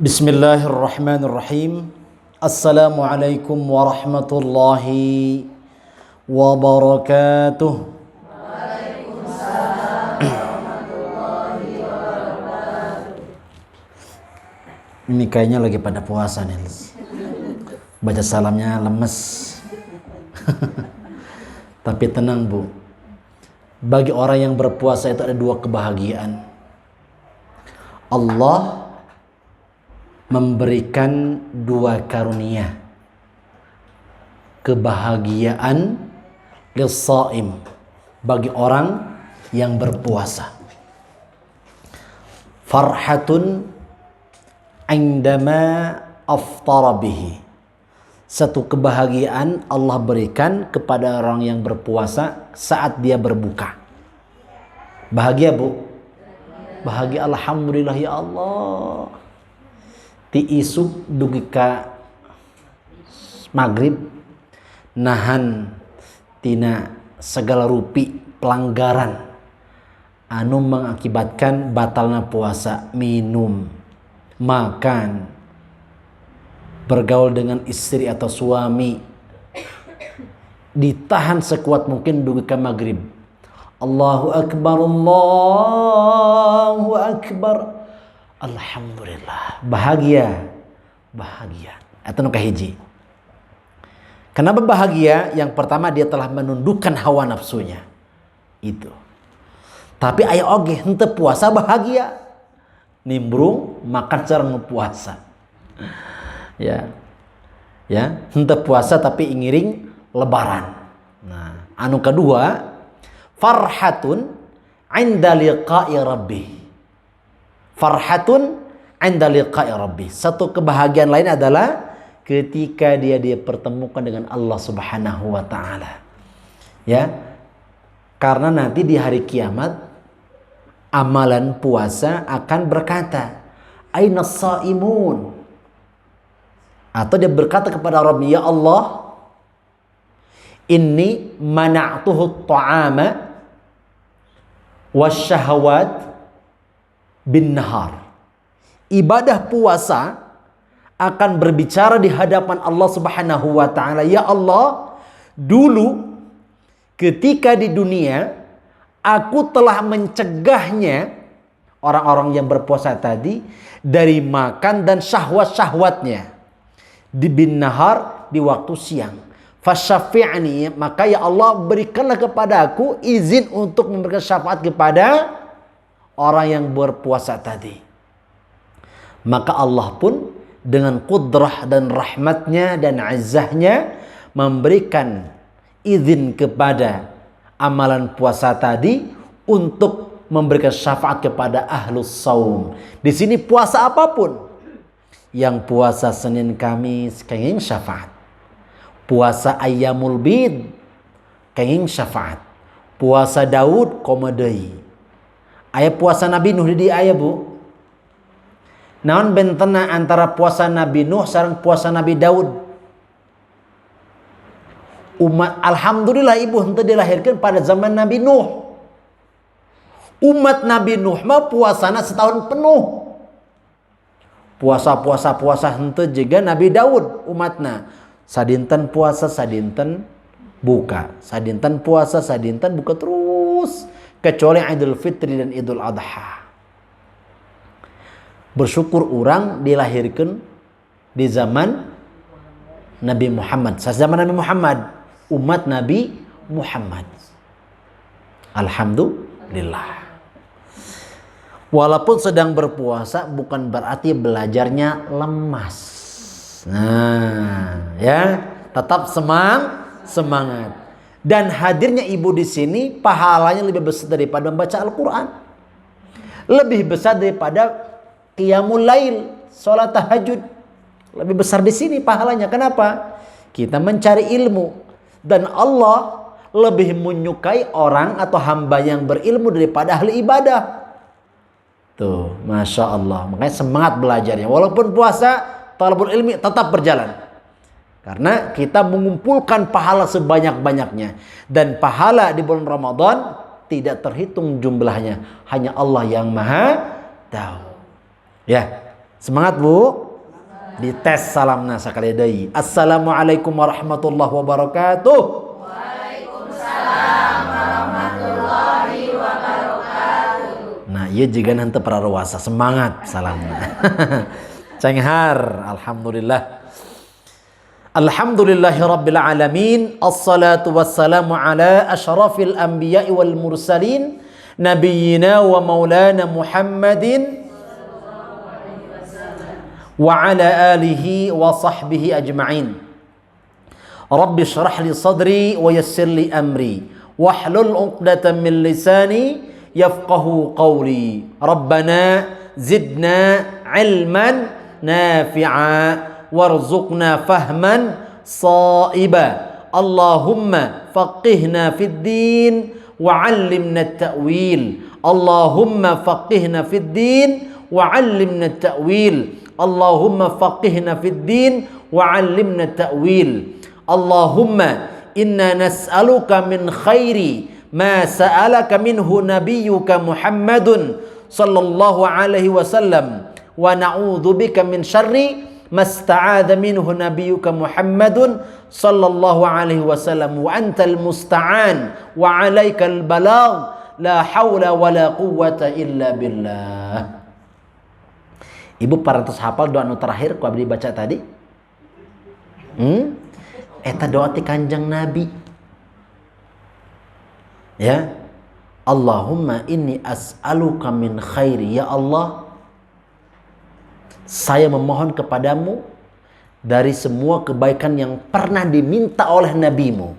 Bismillahirrahmanirrahim. Assalamualaikum warahmatullahi wabarakatuh. Ini kayaknya lagi pada puasa nih. Baca salamnya lemes. Tapi tenang Bu. Bagi orang yang berpuasa itu ada dua kebahagiaan. Allah memberikan dua karunia. Kebahagiaan lis-shaim, bagi orang yang berpuasa. Farhatun indama aftara bihi. Satu kebahagiaan Allah berikan kepada orang yang berpuasa saat dia berbuka. Bahagia Bu? Bahagia, alhamdulillah ya Allah. Ti isuk dugi ka maghrib nahan tina segala rupi pelanggaran anu mengakibatkan batalna puasa, minum, makan, bergaul dengan istri atau suami, ditahan sekuat mungkin dugi ka maghrib. Allahu akbar, Allahu akbar. Alhamdulillah, bahagia. Atau nu kahiji. Kenapa bahagia? Yang pertama dia telah menundukkan hawa nafsunya. Itu. Tapi aya oge henteu puasa bahagia. Nimbrung makan sareng puasa. Ya. Ya, henteu puasa tapi ngiring lebaran. Nah, anu kedua, farhatun 'inda liqa'i rabbih. Farhatun 'inda liqa'i rabbi. Satu kebahagiaan lain adalah ketika dia dipertemukan dengan Allah Subhanahu wa taala. Ya. Karena nanti di hari kiamat amalan puasa akan berkata, "Aina shaimun?" Atau dia berkata kepada Rabb, "Ya Allah, inni mana'tuhu at-ta'ama wasyahawat bin nahar." Ibadah puasa akan berbicara di hadapan Allah Subhanahu wa taala, "Ya Allah, dulu ketika di dunia aku telah mencegahnya orang-orang yang berpuasa tadi dari makan dan syahwat-syahwatnya di bin nahar, di waktu siang. Fasyafi'ni, maka ya Allah berikanlah kepada aku izin untuk memberikan syafaat kepada orang yang berpuasa tadi." Maka Allah pun dengan kudrah dan rahmatnya dan azahnya memberikan izin kepada amalan puasa tadi untuk memberikan syafaat kepada ahlus saum. Di sini puasa apapun. Yang puasa Senin Kamis kenging syafaat. Puasa Ayyamul Bid kenging syafaat. Puasa Daud komadei. Aya puasa Nabi Nuh di aya Bu. Naon bentena antara puasa Nabi Nuh sareng puasa Nabi Daud? Umat alhamdulillah ibu henteu dilahirkan pada zaman Nabi Nuh. Umat Nabi Nuh mah puasana setahun penuh. Puasa henteu juga Nabi Daud umatna. Sadinten puasa, sadinten buka. Sadinten puasa, sadinten buka terus. Kecuali Idul Fitri dan Idul Adha. Bersyukur orang dilahirkan di zaman Nabi Muhammad. Zaman Nabi Muhammad. Umat Nabi Muhammad. Alhamdulillah. Walaupun sedang berpuasa bukan berarti belajarnya lemas. Nah, ya, tetap semangat. Dan hadirnya ibu di sini pahalanya lebih besar daripada membaca Al-Qur'an. Lebih besar daripada qiyamul lail, salat tahajud. Lebih besar di sini pahalanya. Kenapa? Kita mencari ilmu dan Allah lebih menyukai orang atau hamba yang berilmu daripada ahli ibadah. Tuh, Masya Allah. Makanya semangat belajarnya. Walaupun puasa, talabul ilmi tetap berjalan. Karena kita mengumpulkan pahala sebanyak-banyaknya. Dan pahala di bulan Ramadan tidak terhitung jumlahnya. Hanya Allah yang maha tahu. Ya. Semangat Bu. Dites salamna sakali deui. Assalamualaikum warahmatullahi wabarakatuh. Waalaikumsalam warahmatullahi wabarakatuh. Nah, ieu jiga henteu praruwasa semangat salamna. Cenghar, alhamdulillah. Alhamdulillahi rabbil alamin. Assalatu wassalamu ala asyrafil anbiya'i wal mursalin nabiyyina wa maulana Muhammadin wa ala alihi wa sahbihi ajma'in. Rabbi shrah li sadri wa yassir li amri wahlul 'uqdatam min lisani yafqahu qawli. Rabbana zidna ilman nafi'a warzuqna fahman sa'iba. Allahumma faqihna fid din wa 'allimna at-ta'wil. Allahumma faqihna fid din wa 'allimna at-ta'wil. Allahumma faqihna fid din wa 'allimna ta'wil. Allahumma inna nas'aluka min khairi ma sa'alaka minhu nabiyyuka Muhammadun sallallahu alaihi wasallam wa na'udzubika min syarri masta'adha minhu nabiyyuka Muhammadun sallallahu alaihi wasallam wa antal musta'an wa 'alaikal balagh la haula wa la quwwata illa billah. Ibu parantos hafal doa nu terakhir ku abdi baca tadi? Eta doa ti Kanjeng Nabi. Ya. Allahumma inni as'aluka min khairi. Ya Allah, saya memohon kepadamu dari semua kebaikan yang pernah diminta oleh nabimu.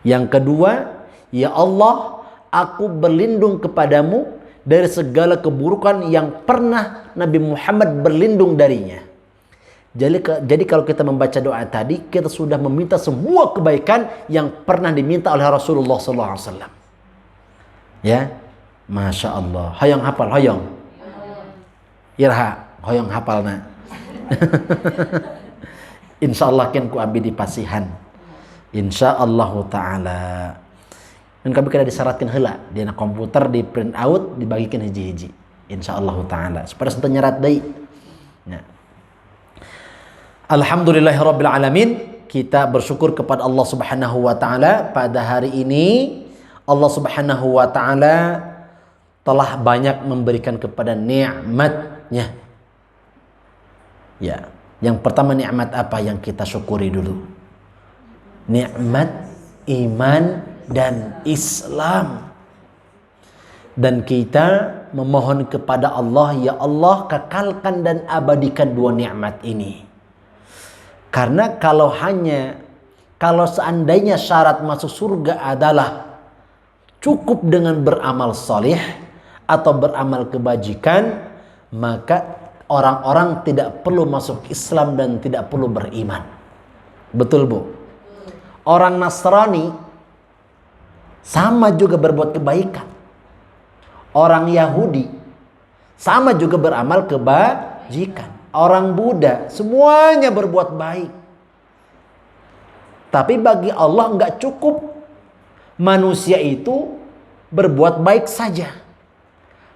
Yang kedua, ya Allah, aku berlindung kepadamu dari segala keburukan yang pernah Nabi Muhammad berlindung darinya. Jadi kalau kita membaca doa tadi, kita sudah meminta semua kebaikan yang pernah diminta oleh Rasulullah SAW. Ya, Masya Allah. Hoyong hafal, hoyong. Irha, hoyong hafalna. Insya Allah kan ku abdi dipasihan. Insya Allah Ta'ala. Dan kami kena disyaratkan heula di komputer, di print out, dibagikan hiji-hiji. Insyaallah taala supaya santun nyerat deui. Ya. Alhamdulillahirabbil alamin. Kita bersyukur kepada Allah Subhanahu wa taala pada hari ini. Allah Subhanahu wa taala telah banyak memberikan kepada nikmat-Nya. Ya. Yang pertama nikmat apa yang kita syukuri dulu? Nikmat iman dan Islam. Dan kita memohon kepada Allah, ya Allah, kekalkan dan abadikan dua nikmat ini. Karena kalau seandainya syarat masuk surga adalah cukup dengan beramal soleh atau beramal kebajikan, maka orang-orang tidak perlu masuk Islam dan tidak perlu beriman. Betul Bu? Orang Nasrani sama juga berbuat kebaikan. Orang Yahudi sama juga beramal kebajikan. Orang Buddha semuanya berbuat baik. Tapi bagi Allah nggak cukup manusia itu berbuat baik saja.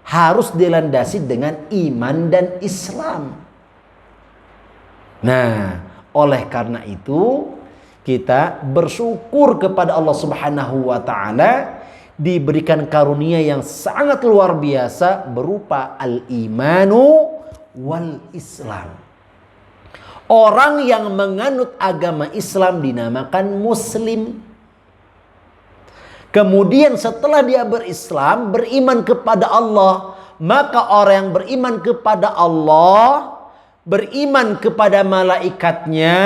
Harus dilandasi dengan iman dan Islam. Nah, oleh karena itu kita bersyukur kepada Allah Subhanahu wa taala diberikan karunia yang sangat luar biasa berupa al-imanu wal Islam. Orang yang menganut agama Islam dinamakan muslim. Kemudian setelah dia berislam, beriman kepada Allah, maka orang yang beriman kepada Allah, beriman kepada malaikatnya,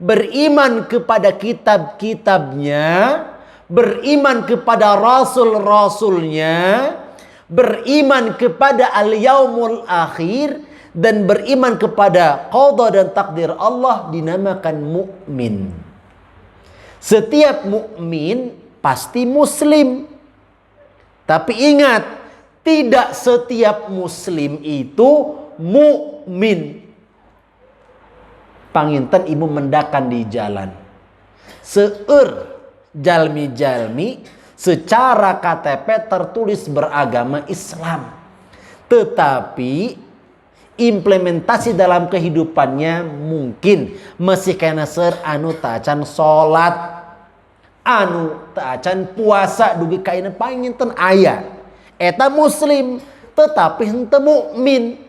beriman kepada kitab-kitabnya, beriman kepada rasul-rasulnya, beriman kepada al-yaumul akhir, dan beriman kepada qada dan takdir Allah dinamakan mukmin. Setiap mukmin pasti muslim. Tapi ingat, tidak setiap muslim itu mukmin. Panginten ibu mendakan di jalan, seueur jalmi-jalmi secara KTP tertulis beragama Islam, tetapi implementasi dalam kehidupannya mungkin masih kena ser anu tacan salat, anu tacan puasa dugi kaina panginten aya eta muslim tetapi henteu mukmin.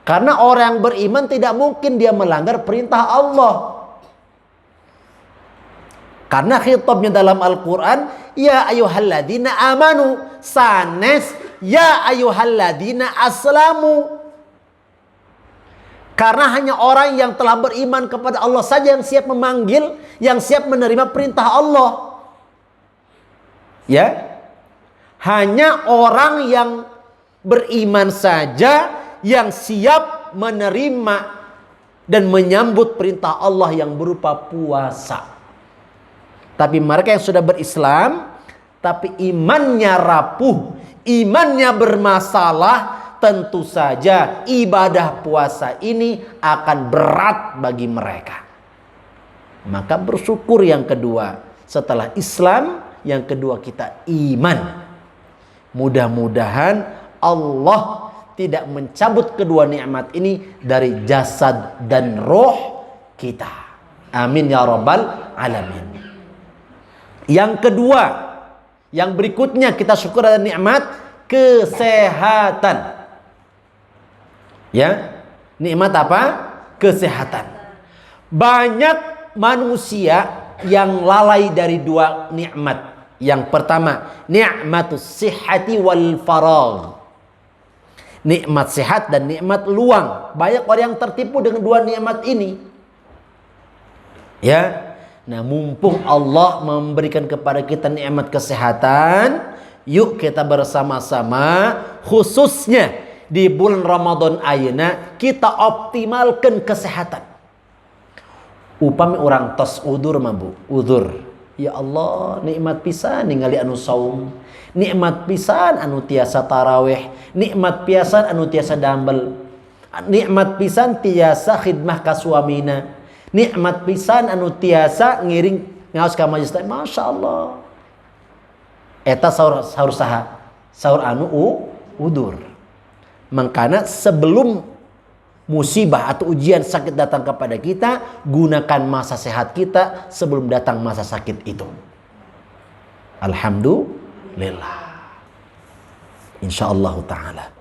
Karena orang yang beriman tidak mungkin dia melanggar perintah Allah. Karena khitabnya dalam Al-Quran, ya ayyuhalladzina amanu, sanes ya ayyuhalladzina aslamu. Karena hanya orang yang telah beriman kepada Allah saja yang siap memanggil, yang siap menerima perintah Allah. Ya, hanya orang yang beriman saja yang siap menerima dan menyambut perintah Allah yang berupa puasa. Tapi mereka yang sudah berislam tapi imannya rapuh, imannya bermasalah, tentu saja ibadah puasa ini akan berat bagi mereka. Maka bersyukur yang kedua, setelah Islam yang kedua kita iman. Mudah-mudahan Allah tidak mencabut kedua nikmat ini dari jasad dan roh kita. Amin ya rabbal alamin. Yang kedua, yang berikutnya kita syukur ada nikmat kesehatan. Ya, nikmat apa? Kesehatan. Banyak manusia yang lalai dari dua nikmat. Yang pertama, nikmatus sihhati wal faragh. Nikmat sehat dan nikmat luang. Banyak orang yang tertipu dengan dua nikmat ini. Ya. Nah, mumpung Allah memberikan kepada kita nikmat kesehatan, yuk kita bersama-sama khususnya di bulan Ramadan ayeuna kita optimalkan kesehatan. Upami orang tos udur mabu, udur. Ya Allah, nikmat pisan ningali anu saum. Nikmat pisan anu tiasa tarawih, nikmat pisan anu tiasa dambel, nikmat pisan tiasa khidmah ka suamina, nikmat pisan anu tiasa ngiring ngaos ka majelis. Masya Allah, eta sahur saha? Sahur anu udur. Makanya sebelum musibah atau ujian sakit datang kepada kita, gunakan masa sehat kita sebelum datang masa sakit itu. Alhamdulillah. Insyaallah ta'ala.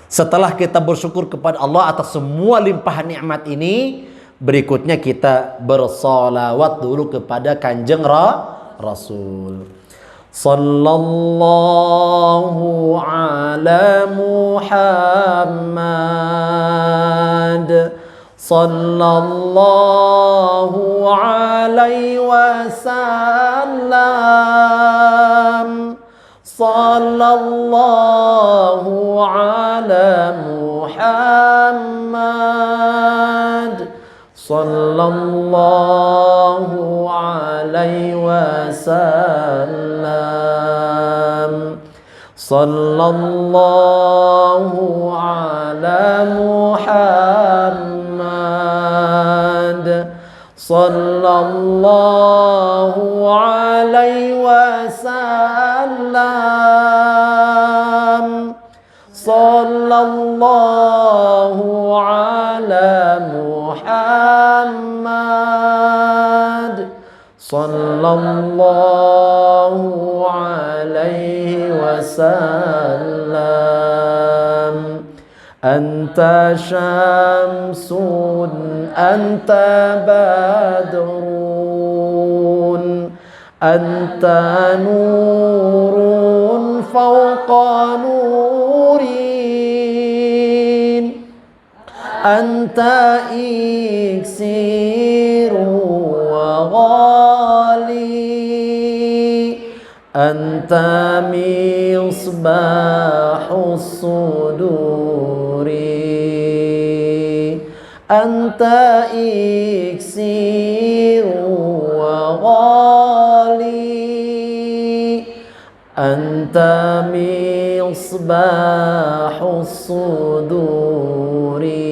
Setelah kita bersyukur kepada Allah atas semua limpahan nikmat ini, berikutnya kita bersolawat dulu kepada Kanjeng Rasul. Sallallahu ala Muhammad, sallallahu alaihi wasallam, sallallahu ala Muhammad, sallallahu alaihi wasallam, sallallahu ala Muhammad, sallallahu alaihi wasallam, sallallahu ala Muhammad, sallallahu alaihi wasallam. Anta syamsun, anta badrun, anta nurun fawqa nurin, anta iksiru wa ghali, anta misbahus suduri, anta iksiru wa ghali, anta misbahus suduri.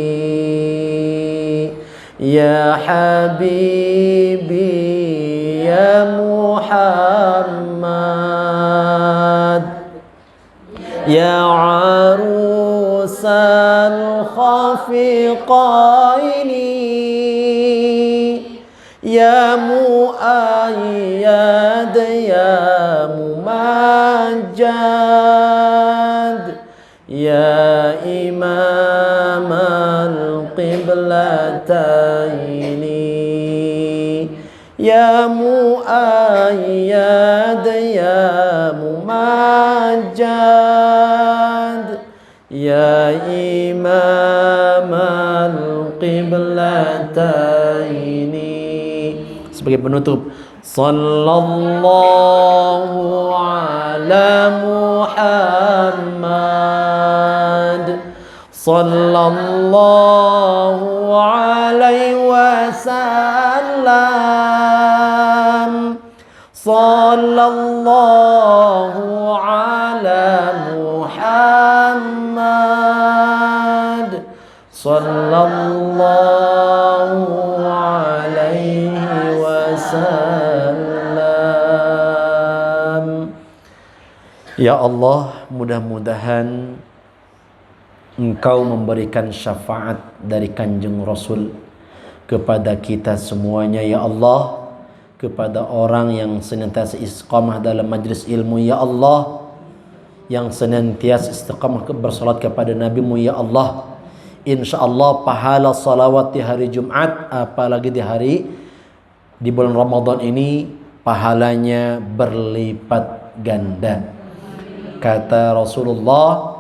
Ya habibi ya Muhammad, ya arus mursal khafiqaini ya muayyad ya mumajjad ya imam al-qiblataini ya muayyad ya mumajjad ya imam al-qiblataini. Sebagai penutup, sallallahu ala Muhammad sallallahu alaihi wasallam sallallahu ala Muhammad sallallahu alaihi wasallam. Ya Allah, mudah-mudahan Engkau memberikan syafaat dari Kanjeng Rasul kepada kita semuanya, ya Allah, kepada orang yang senantiasa istiqamah dalam majlis ilmu, ya Allah, yang senantiasa istiqamah bersolat kepada Nabi-Mu, ya Allah. InsyaAllah pahala salawat di hari Jumat, apalagi di bulan Ramadan ini, pahalanya berlipat ganda. Kata Rasulullah,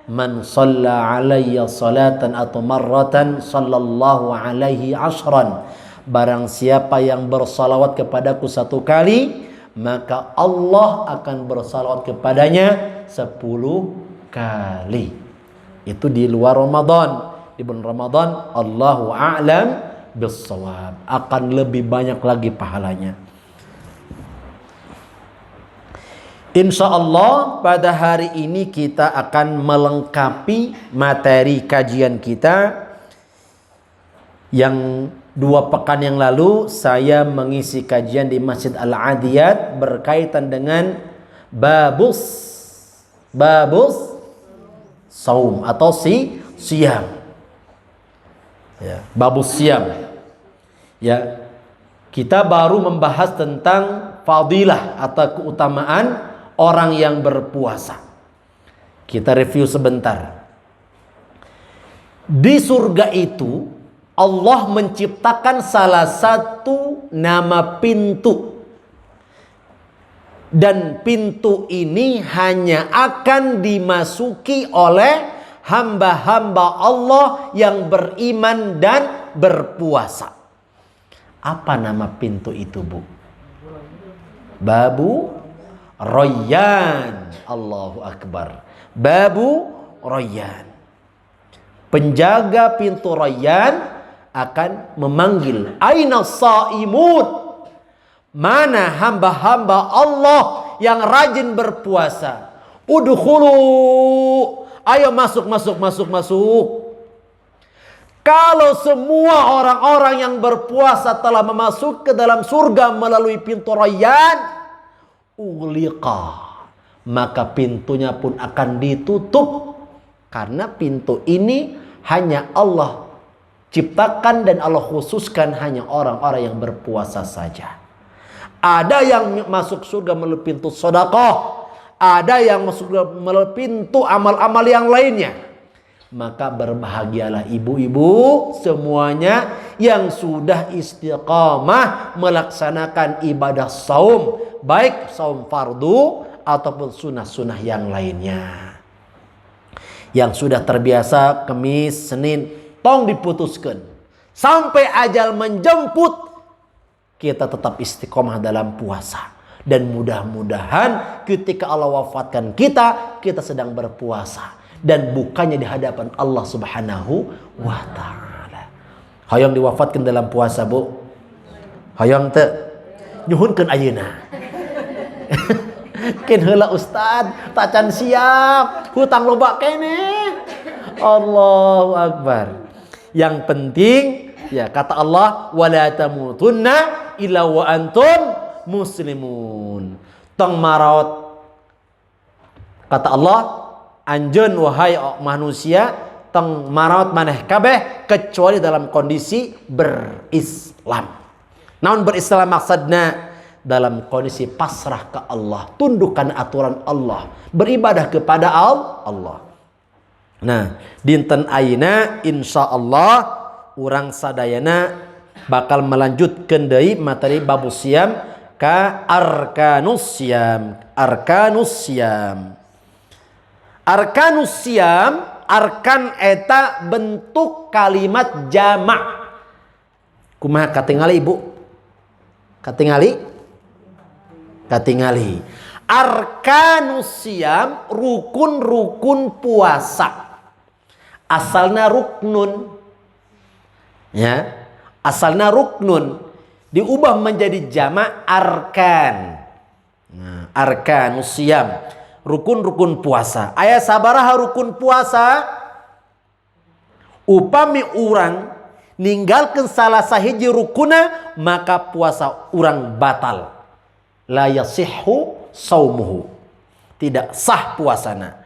man shalla alayya salatan atau marratan sallallahu alaihi ashran. Barang siapa yang bersalawat kepadaku satu kali, maka Allah akan bersalawat kepadanya 10 kali. Itu di luar Ramadan. Di bulan Ramadan, Allahu a'lam bissawab, akan lebih banyak lagi pahalanya. Insya Allah pada hari ini kita akan melengkapi materi kajian kita. Yang 2 pekan yang lalu saya mengisi kajian di Masjid Al-Adiyat berkaitan dengan babus saum atau siam. Ya, babus siam. Ya, kita baru membahas tentang fadilah atau keutamaan orang yang berpuasa. Kita review sebentar. Di surga itu Allah menciptakan salah satu nama pintu. Dan pintu ini hanya akan dimasuki oleh hamba-hamba Allah yang beriman dan berpuasa. Apa nama pintu itu, Bu? Babu Rayyan. Allahu Akbar. Babu Rayyan. Penjaga pintu Rayyan akan memanggil, aina shaimun? Mana hamba-hamba Allah yang rajin berpuasa? Udkhulu. Ayo masuk. Kalau semua orang-orang yang berpuasa telah masuk ke dalam surga melalui pintu Rayyan, ughliqa, maka pintunya pun akan ditutup. Karena pintu ini hanya Allah ciptakan dan Allah khususkan hanya orang-orang yang berpuasa saja. Ada yang masuk surga melalui pintu sedekah, ada yang masuk surga melalui pintu amal-amal yang lainnya. Maka berbahagialah ibu-ibu semuanya yang sudah istiqamah melaksanakan ibadah saum, baik saum fardu ataupun sunnah-sunnah yang lainnya. Yang sudah terbiasa Kamis, Senin, tong diputuskan. Sampai ajal menjemput, kita tetap istiqomah dalam puasa. Dan mudah-mudahan ketika Allah wafatkan kita, kita sedang berpuasa. Dan bukannya di hadapan Allah Subhanahu wa ta'ala. Hayang diwafatkan dalam puasa, Bu. Hayang te nyuhunkeun ayeuna. Ken heula ustad, tacan siap, hutang loba kene. Allahu Akbar. Yang penting, ya kata Allah, wala tamutunna illa wa antum muslimun. Tong maraot, kata Allah, anjeun wahai manusia teng marawat maneh kabeh kecuali dalam kondisi berislam. Naon berislam maksudna? Dalam kondisi pasrah ke Allah, tundukkan aturan Allah, beribadah kepada Allah. Nah, dinten ayeuna insyaallah urang sadayana bakal melanjutkeun deui materi babus siam ka arkanus siam. Arkanus siam, arkan eta bentuk kalimat jamak. Kumaha katingali Ibu? Katingali? Arkanus siam, rukun-rukun puasa. Asalna ruknun. Ya, asalna ruknun diubah menjadi jamak arkan. Nah, arkanus siam, rukun-rukun puasa. Aya sabaraha rukun puasa? Upami urang ninggalkeun salah sahiji rukuna, maka puasa urang batal. La yasihhu saumuhu, tidak sah puasana.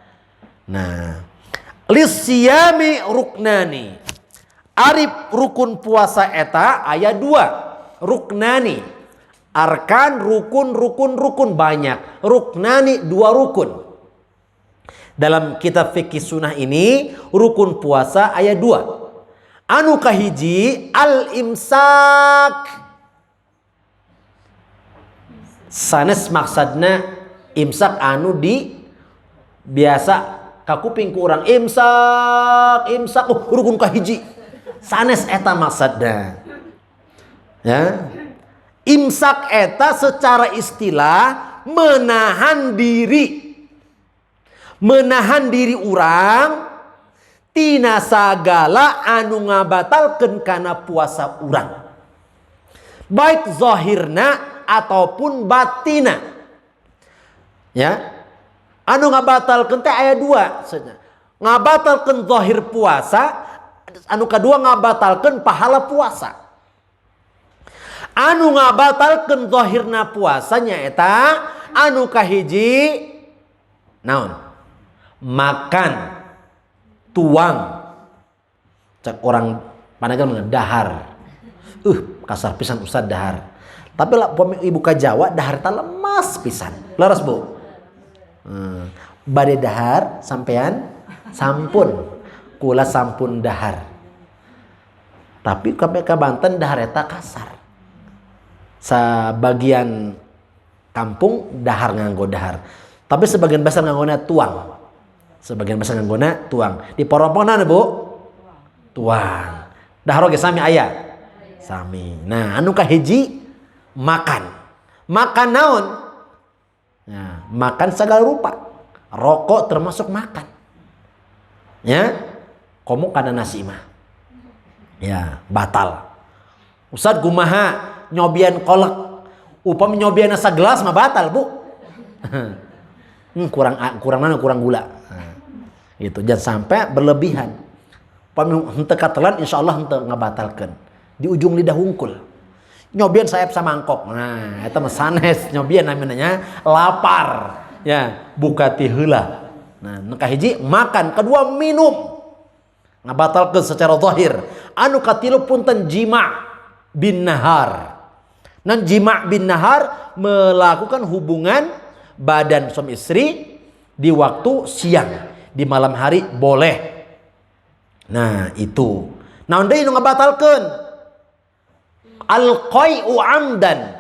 Nah, lisyami ruknani, ari rukun puasa eta aya 2 ruknani. Arkan rukun banyak, ruknani 2 rukun. Dalam kitab fikih sunnah ini rukun puasa aya 2. Anu kahiji al imsak. Sanes maksudna imsak anu di biasa kakuping ku urang imsak rukun kahiji. Sanes eta maksudna. Ya. Imsak eta secara istilah menahan diri urang tina sagala anu ngabatalkeun kana puasa urang. Baik zahirna ataupun batina. Ya. Anu ngabatalkeun teh aya 2. Ngabatalkeun zahir puasa, anu kedua ngabatalkeun pahala puasa. Anu ngabatalkeun zahirna puasanya eta anu kahiji naon? Makan, tuang. Cek orang panagan dahar. Kasar pisan Ustaz dahar. Tapi lah ibu ka Jawa dahar ta lemas pisan. Leres Bu. Bade dahar sampean sampun. Kula sampun dahar. Tapi ka Banten dahar eta kasar. Sebagian kampung dahar nganggo dahar. Tapi sebagian besar nganggona tuang. Di Poropona Bu? Tuang. Dahar oge sami aya. Sami. Nah, anu kahiji makan naon? Ya, makan segala rupa. Rokok termasuk makan. Ya, komo kana nasi mah. Ya, batal. Ustaz kumaha nyobian kolak? Upami nyobian sagelas mah batal, Bu. kurang gula. Nah, gitu. Jangan sampai berlebihan. Upami henteu katelan insyaallah henteu ngabatalkeun. Di ujung lidah hungkul. Nyobian sayap samangkok. Nah, eta mah sanes nyobian namanya lapar. Ya, buka ti heula. Nah, nu kahiji makan, kedua minum. Ngabatalkeun secara zahir. Anu katilu punten jima' bin nahar. Nan jima' bin nahar melakukan hubungan badan suami istri di waktu siang, di malam hari boleh. Nah, itu. Naon deui nu ngabatalkeun? Al-qai'u amdan.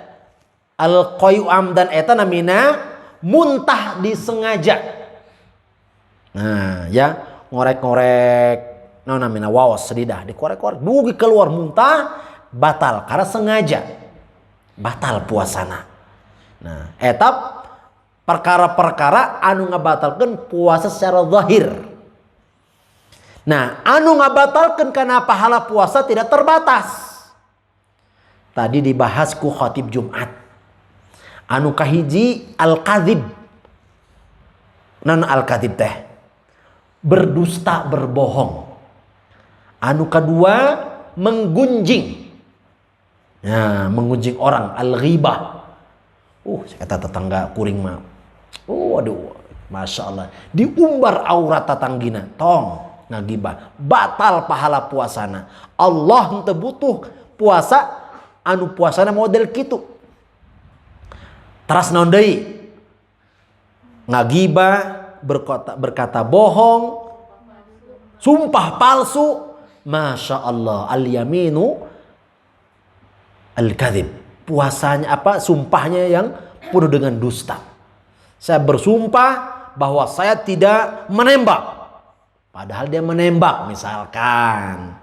Al-qai'u amdan eta namina muntah disengaja. Nah, ya, ngorek-ngorek naon namina waos sedidah dikorek-korek dugi keluar muntah batal karena sengaja. Batal puasana. Nah, etap perkara-perkara anu ngabatalkeun puasa secara zahir. Nah, anu ngabatalkeun kana pahala puasa tidak terbatas. Tadi dibahas ku khatib Jumat. Anu kahiji al-kadzib. Non al-kadzib teh berdusta, berbohong. Anu kedua menggunjing. Ya, menggunjing orang, al-ghibah. Kata tetangga kuring mah. Waduh, Masya Allah. Diumbar aurat tatanggina. Tong ngagibah. Batal pahala puasana. Allah henteu butuh puasa anu puasana model kitu. Teras naon deui? Ngagibah, berkata bohong, sumpah palsu. Masya Allah. Al-yaminu al-kadhib. Puasanya apa? Sumpahnya yang penuh dengan dusta. Saya bersumpah bahwa saya tidak menembak, padahal dia menembak misalkan,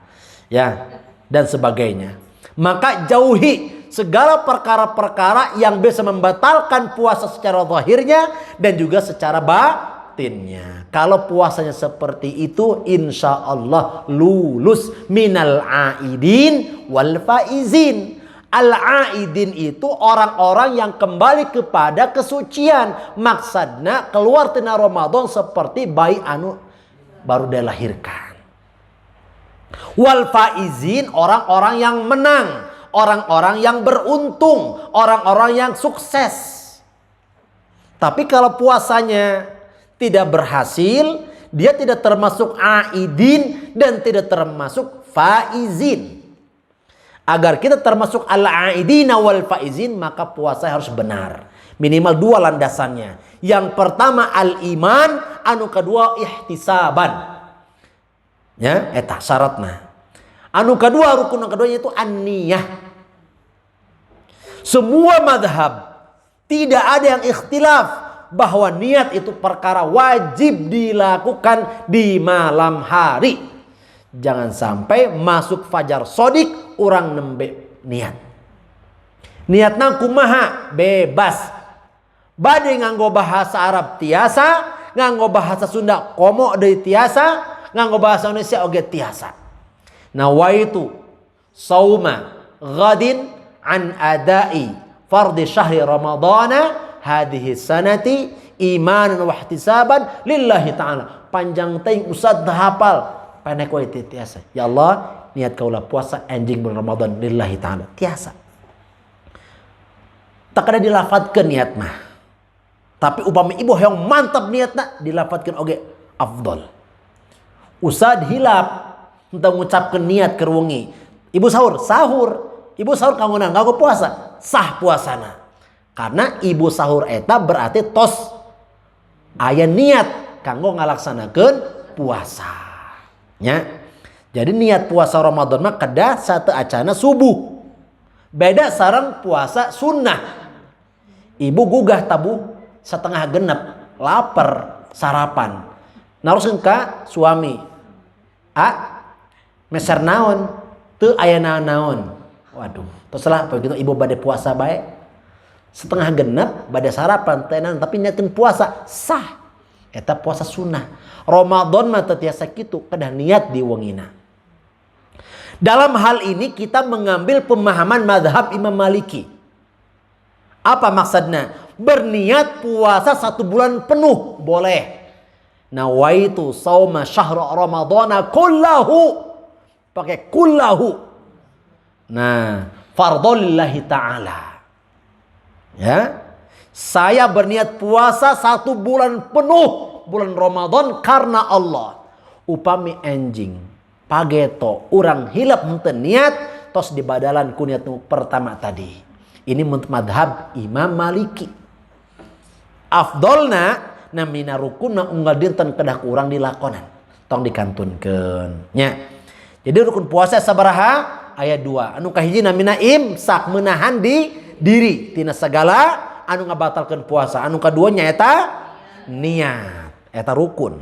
ya, dan sebagainya. Maka jauhi segala perkara-perkara yang bisa membatalkan puasa secara zahirnya dan juga secara batinnya. Kalau puasanya seperti itu, insya Allah lulus minal aidin wal faizin. Al-aidin itu orang-orang yang kembali kepada kesucian. Maksudnya keluar tina Ramadan seperti bayi anu baru dilahirkan. Wal faizin orang-orang yang menang, orang-orang yang beruntung, orang-orang yang sukses. Tapi kalau puasanya tidak berhasil, dia tidak termasuk aidin dan tidak termasuk faizin. Agar kita termasuk al-aidina wal faizin, maka puasa harus benar. Minimal dua landasannya. Yang pertama al-iman, anu kedua ihtisaban. Ya, eta syaratna. Anu kedua, rukun yang kedua yaitu an-niyah. Semua madhab tidak ada yang ikhtilaf bahwa niat itu perkara wajib dilakukan di malam hari. Jangan sampai masuk fajar sodik orang nembe niat. Niatna kumaha? Bebas. Bade nganggo bahasa Arab tiasa, nganggo bahasa Sunda komo deui tiasa, nganggo bahasa Indonesia oge tiasa. Nawaitu sauma ghadin an adai fardhi syahri ramadana hadhihi sanati imanan wa ihtisaban lillahi ta'ala. Panjang teuing usad hafal. Pendek wae tiasa. Ya Allah, niat kaulah puasa anjing bulan Ramadan lillahi ta'ala. Tiasa. Tak ada dilafatkan niat mah. Tapi upami ibu yang mantap niatna dilafatkan oge afdol. Usad hilap tentang mengucapkan niat ke wengi. Ibu sahur. Ibu sahur kanggo nganggo puasa. Sah puasana. Karena ibu sahur eta berarti tos aya niat kanggo ngalaksanakeun puasa. Ya. Jadi niat puasa Ramadan mah kedah satu acana subuh. Beda sareng puasa sunnah. Ibu gugah tabu setengah genep, lapar, sarapan. Naroskeun ka suami. Meser naon? Teu aya naon-naon. Waduh, terserah begitu ibu bade puasa bae. Setengah genep bade sarapan tenan tapi niatkeun puasa sah. Eta puasa sunnah. Ramadan mah teu tiasa kitu, kedah niat di wengina. Dalam hal ini kita mengambil pemahaman mazhab Imam Maliki. Apa maksudnya? Berniat puasa 1 bulan penuh boleh. Nawaitu sauma syahra ramadhana kullahu. Pakai kullahu. Nah, fardholillahi ta'ala. Ya. Saya berniat puasa 1 bulan penuh bulan Ramadan karena Allah. Upami anjing pageto urang hilap henteu niat tos dibadalan ku niat pertama tadi. Ini menurut madhab Imam Maliki. Afdolna namina rukunna unggal dinten kedah urang dilakonan. Tong dikantunkeun nya. Jadi rukun puasa sabaraha? Aya 2. Anu kahiji namina imsak menahan di diri tina sagala anu ngabatalkeun puasa. Anu kadua nyaeta niat. Eta rukun.